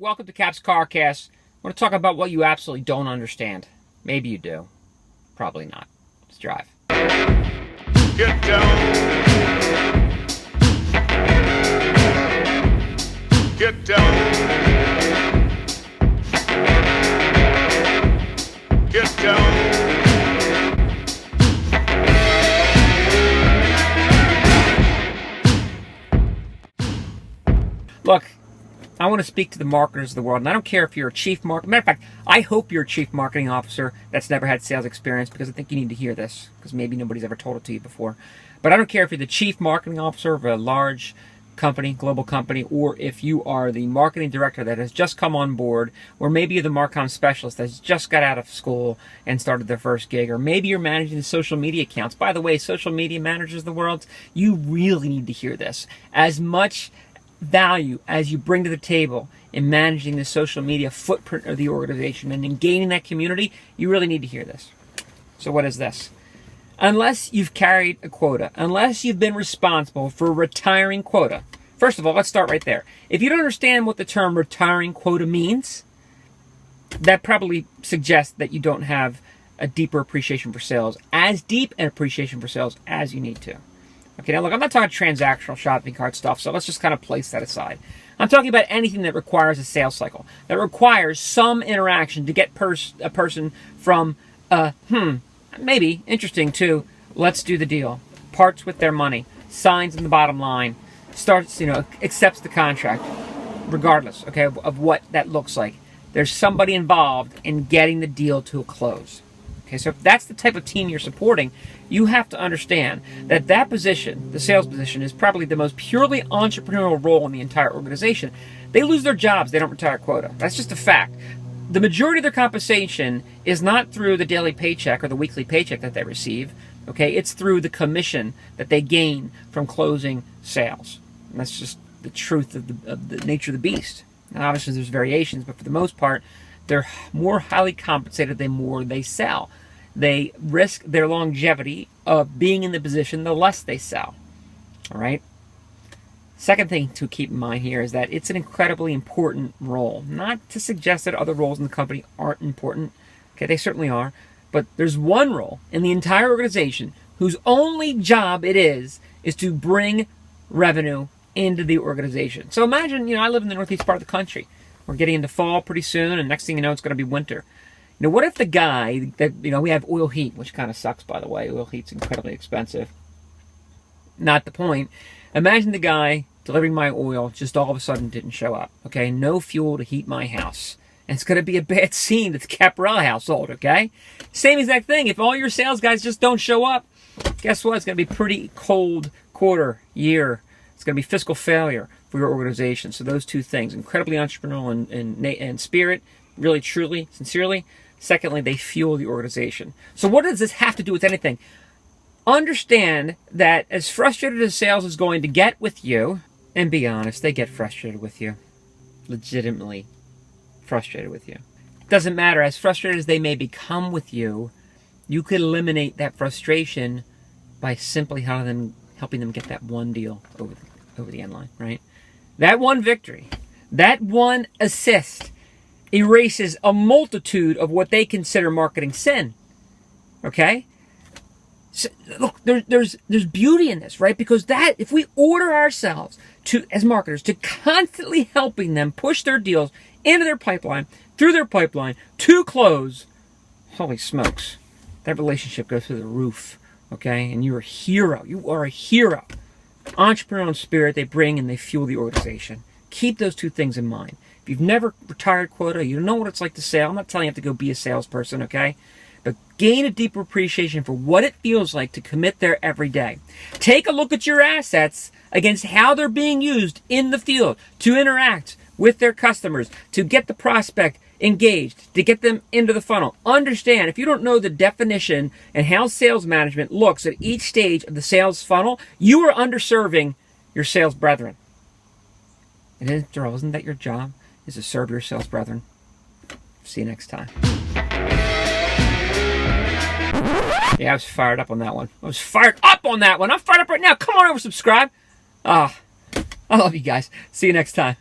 Welcome to Cap's CarCast. I want to talk about what you absolutely don't understand. Maybe you do. Probably not. Let's drive. Get down. Get down. Get down. Look, I want to speak to the marketers of the world, and I don't care if you're a chief marketing. Matter of fact, I hope you're a chief marketing officer that's never had sales experience, because I think you need to hear this, because maybe nobody's ever told it to you before. But I don't care if you're the chief marketing officer of a large company, global company, or if you are the marketing director that has just come on board, or maybe you're the Marcom specialist that's just got out of school and started their first gig, or maybe you're managing the social media accounts. By the way, social media managers of the world, you really need to hear this. As much value as you bring to the table in managing the social media footprint of the organization and in gaining that community, you really need to hear this. So what is this? Unless you've carried a quota, unless you've been responsible for retiring quota. First of all, let's start right there. If you don't understand what the term retiring quota means, that probably suggests that you don't have a deeper appreciation for sales, as deep an appreciation for sales as you need to. Okay, now look, I'm not talking transactional shopping cart stuff, so let's just kind of place that aside. I'm talking about anything that requires a sales cycle, that requires some interaction to get a person from, maybe, interesting, to let's do the deal, parts with their money, signs in the bottom line, starts, accepts the contract, regardless, okay, of what that looks like. There's somebody involved in getting the deal to a close. Okay, so if that's the type of team you're supporting, you have to understand that that position, the sales position, is probably the most purely entrepreneurial role in the entire organization. They lose their jobs, they don't retire quota. That's just a fact. The majority of their compensation is not through the daily paycheck or the weekly paycheck that they receive. Okay, it's through the commission that they gain from closing sales. And that's just the truth of the nature of the beast. Now, obviously, there's variations, but for the most part, they're more highly compensated the more they sell. They risk their longevity of being in the position the less they sell. All right? Second thing to keep in mind here is that it's an incredibly important role. Not to suggest that other roles in the company aren't important. Okay, they certainly are. But there's one role in the entire organization whose only job it is to bring revenue into the organization. So imagine, I live in the northeast part of the country. We're getting into fall pretty soon, and next thing you know, it's going to be winter. What if the guy that, we have oil heat, which kind of sucks, by the way. Oil heat's incredibly expensive. Not the point. Imagine the guy delivering my oil just all of a sudden didn't show up, okay? No fuel to heat my house. And it's going to be a bad scene to the Capperella household, okay? Same exact thing. If all your sales guys just don't show up, guess what? It's going to be a pretty cold quarter, year. It's going to be fiscal failure for your organization. So those two things, incredibly entrepreneurial in spirit, really, truly, sincerely. Secondly, they fuel the organization. So what does this have to do with anything? Understand that as frustrated as sales is going to get with you, and be honest, they get frustrated with you. Legitimately frustrated with you. Doesn't matter. As frustrated as they may become with you, you could eliminate that frustration by simply helping them get that one deal over the end line, right? That one victory, that one assist erases a multitude of what they consider marketing sin. Okay? So, look, there's beauty in this, right? Because that, if we order ourselves to, as marketers, to constantly helping them push their deals into their pipeline, through their pipeline, to close, holy smokes, that relationship goes through the roof. Okay? And you're a hero. You are a hero. Entrepreneurial spirit they bring, and they fuel the organization. Keep those two things in mind. If you've never retired quota, you don't know what it's like to sell. I'm not telling you have to go be a salesperson, okay? But gain a deeper appreciation for what it feels like to commit there every day. Take a look at your assets against how they're being used in the field to interact with their customers, to get the prospect engaged, to get them into the funnel. Understand, if you don't know the definition and how sales management looks at each stage of the sales funnel, you are underserving your sales brethren. And isn't that your job? Is to serve your sales brethren. See you next time. Yeah, I was fired up on that one. I'm fired up right now. Come on over, subscribe. I love you guys. See you next time.